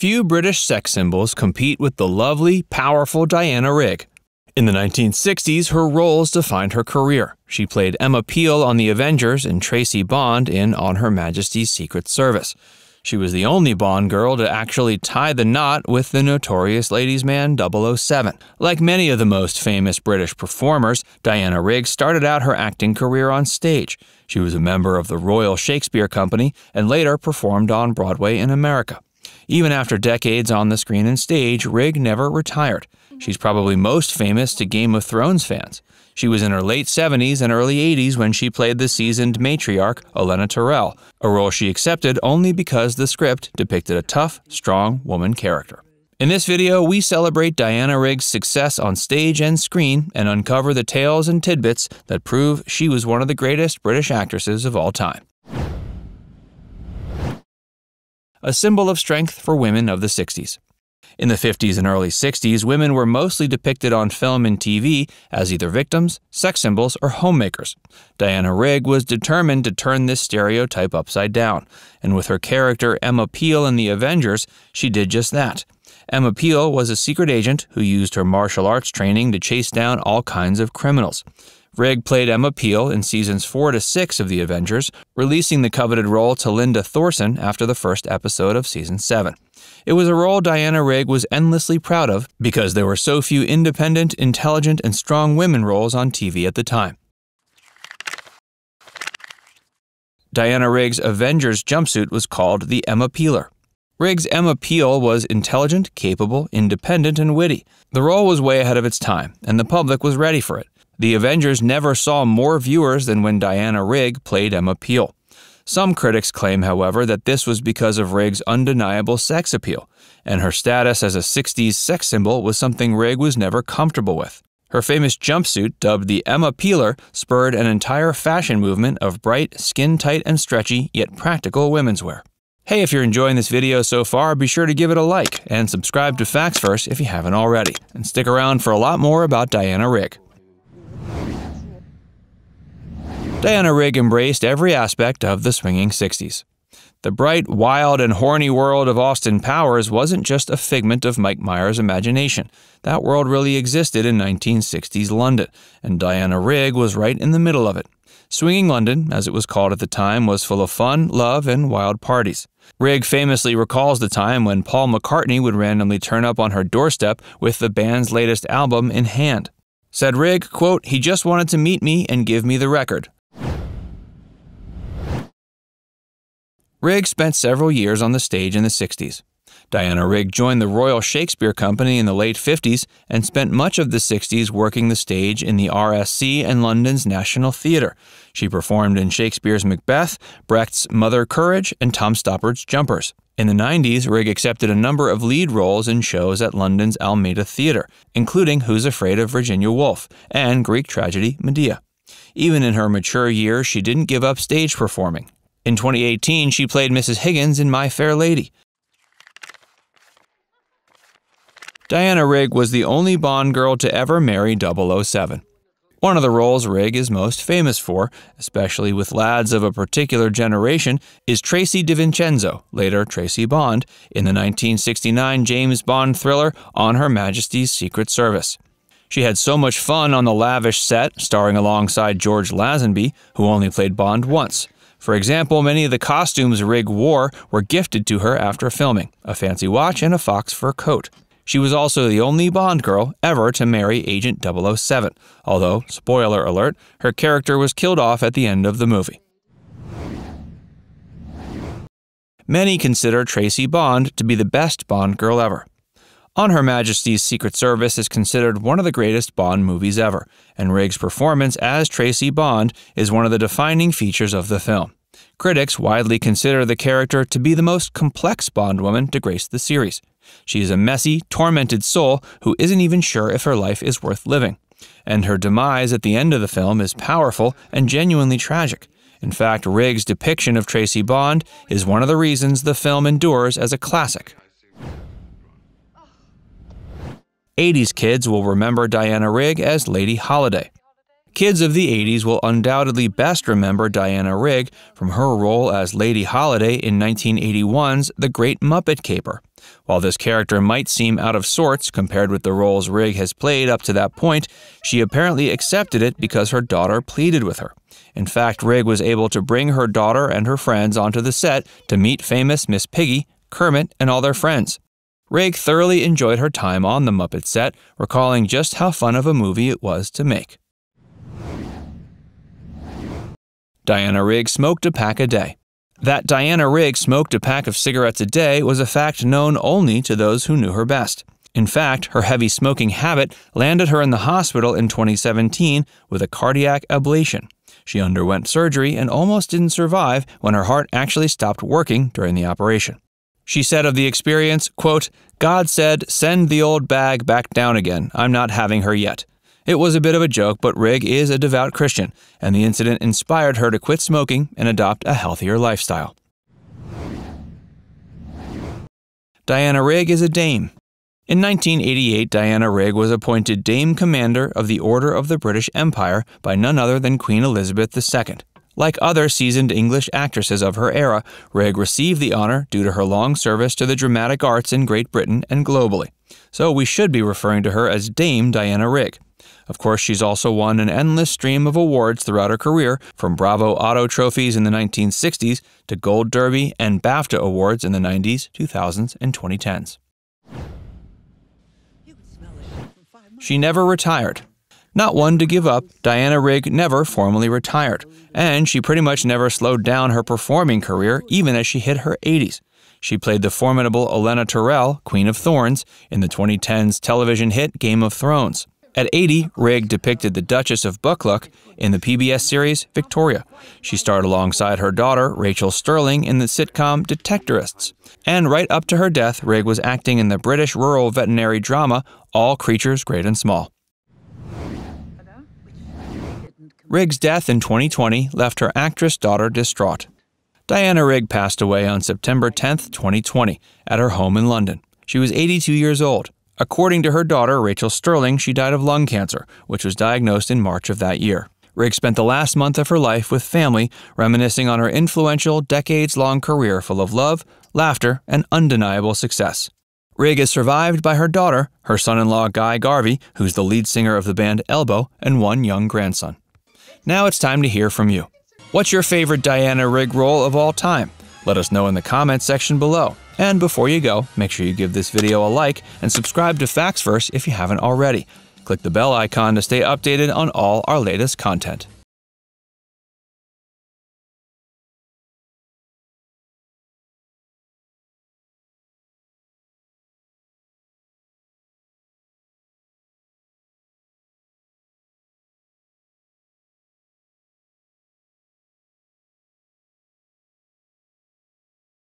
Few British sex symbols compete with the lovely, powerful Diana Rigg. In the 1960s, her roles defined her career. She played Emmapeeler on the Avengers and Tracy Bond in On Her Majesty's Secret Service. She was the only Bond girl to actually tie the knot with the notorious ladies' man 007. Like many of the most famous British performers, Diana Rigg started out her acting career on stage. She was a member of the Royal Shakespeare Company and later performed on Broadway in America. Even after decades on the screen and stage, Rigg never retired. She's probably most famous to Game of Thrones fans. She was in her late 70s and early 80s when she played the seasoned matriarch, Olenna Tyrell, a role she accepted only because the script depicted a tough, strong woman character. In this video, we celebrate Diana Rigg's success on stage and screen and uncover the tales and tidbits that prove she was one of the greatest British actresses of all time. A symbol of strength for women of the 60s. In the 50s and early 60s, women were mostly depicted on film and TV as either victims, sex symbols, or homemakers. Diana Rigg was determined to turn this stereotype upside down, and with her character Emmapeeler in the Avengers, she did just that. Emmapeeler was a secret agent who used her martial arts training to chase down all kinds of criminals. Rigg played Emmapeeler in seasons 4 to 6 of The Avengers, releasing the coveted role to Linda Thorson after the first episode of season 7. It was a role Diana Rigg was endlessly proud of because there were so few independent, intelligent, and strong women roles on TV at the time. Diana Rigg's Avengers jumpsuit was called the Emmapeeler. Rigg's Emmapeeler was intelligent, capable, independent, and witty. The role was way ahead of its time, and the public was ready for it. The Avengers never saw more viewers than when Diana Rigg played Emmapeeler. Some critics claim, however, that this was because of Rigg's undeniable sex appeal, and her status as a 60s sex symbol was something Rigg was never comfortable with. Her famous jumpsuit, dubbed the Emmapeeler, spurred an entire fashion movement of bright, skin-tight, and stretchy, yet practical women's wear. Hey, if you're enjoying this video so far, be sure to give it a like, and subscribe to Facts First if you haven't already, and stick around for a lot more about Diana Rigg. Diana Rigg embraced every aspect of the swinging 60s. The bright, wild, and horny world of Austin Powers wasn't just a figment of Mike Myers' imagination. That world really existed in 1960s London, and Diana Rigg was right in the middle of it. Swinging London, as it was called at the time, was full of fun, love, and wild parties. Rigg famously recalls the time when Paul McCartney would randomly turn up on her doorstep with the band's latest album in hand. Said Rigg, quote, "He just wanted to meet me and give me the record." Rigg spent several years on the stage in the 60s. Diana Rigg joined the Royal Shakespeare Company in the late 50s and spent much of the 60s working the stage in the RSC and London's National Theatre. She performed in Shakespeare's Macbeth, Brecht's Mother Courage, and Tom Stoppard's Jumpers. In the 90s, Rigg accepted a number of lead roles in shows at London's Almeida Theatre, including Who's Afraid of Virginia Woolf and Greek tragedy Medea. Even in her mature years, she didn't give up stage performing. In 2018, she played Mrs. Higgins in My Fair Lady. Diana Rigg was the only Bond girl to ever marry 007. One of the roles Rigg is most famous for, especially with lads of a particular generation, is Tracy DiVincenzo, later Tracy Bond, in the 1969 James Bond thriller On Her Majesty's Secret Service. She had so much fun on the lavish set, starring alongside George Lazenby, who only played Bond once. For example, many of the costumes Rigg wore were gifted to her after filming, a fancy watch and a fox fur coat. She was also the only Bond girl ever to marry Agent 007, although, spoiler alert, her character was killed off at the end of the movie. Many consider Tracy Bond to be the best Bond girl ever. On Her Majesty's Secret Service is considered one of the greatest Bond movies ever, and Rigg's performance as Tracy Bond is one of the defining features of the film. Critics widely consider the character to be the most complex Bond woman to grace the series. She is a messy, tormented soul who isn't even sure if her life is worth living. And her demise at the end of the film is powerful and genuinely tragic. In fact, Rigg's depiction of Tracy Bond is one of the reasons the film endures as a classic. 80s kids will remember Diana Rigg as Lady Holiday. Kids of the 80s will undoubtedly best remember Diana Rigg from her role as Lady Holiday in 1981's The Great Muppet Caper. While this character might seem out of sorts compared with the roles Rigg has played up to that point, she apparently accepted it because her daughter pleaded with her. In fact, Rigg was able to bring her daughter and her friends onto the set to meet famous Miss Piggy, Kermit, and all their friends. Rigg thoroughly enjoyed her time on the Muppet set, recalling just how fun of a movie it was to make. Diana Rigg smoked a pack a day. That Diana Rigg smoked a pack of cigarettes a day was a fact known only to those who knew her best. In fact, her heavy smoking habit landed her in the hospital in 2017 with a cardiac ablation. She underwent surgery and almost didn't survive when her heart actually stopped working during the operation. She said of the experience, quote, "God said, send the old bag back down again. I'm not having her yet." It was a bit of a joke, but Rigg is a devout Christian, and the incident inspired her to quit smoking and adopt a healthier lifestyle. Diana Rigg is a dame. In 1988, Diana Rigg was appointed Dame Commander of the Order of the British Empire by none other than Queen Elizabeth II. Like other seasoned English actresses of her era, Rigg received the honor due to her long service to the dramatic arts in Great Britain and globally. So we should be referring to her as Dame Diana Rigg. Of course, she's also won an endless stream of awards throughout her career, from Bravo Auto trophies in the 1960s to Gold Derby and BAFTA awards in the 90s, 2000s, and 2010s. She never retired. Not one to give up, Diana Rigg never formally retired, and she pretty much never slowed down her performing career even as she hit her 80s. She played the formidable Olenna Tyrell, Queen of Thorns, in the 2010s television hit Game of Thrones. At 80, Rigg depicted the Duchess of Buccleuch in the PBS series Victoria. She starred alongside her daughter, Rachel Sterling, in the sitcom Detectorists. And right up to her death, Rigg was acting in the British rural veterinary drama All Creatures Great and Small. Rigg's death in 2020 left her actress daughter distraught. Diana Rigg passed away on September 10, 2020, at her home in London. She was 82 years old. According to her daughter, Rachel Sterling, she died of lung cancer, which was diagnosed in March of that year. Rigg spent the last month of her life with family, reminiscing on her influential, decades-long career full of love, laughter, and undeniable success. Rigg is survived by her daughter, her son-in-law Guy Garvey, who's the lead singer of the band Elbow, and one young grandson. Now it's time to hear from you. What's your favorite Diana Rigg role of all time? Let us know in the comments section below. And before you go, make sure you give this video a like and subscribe to Facts Verse if you haven't already. Click the bell icon to stay updated on all our latest content.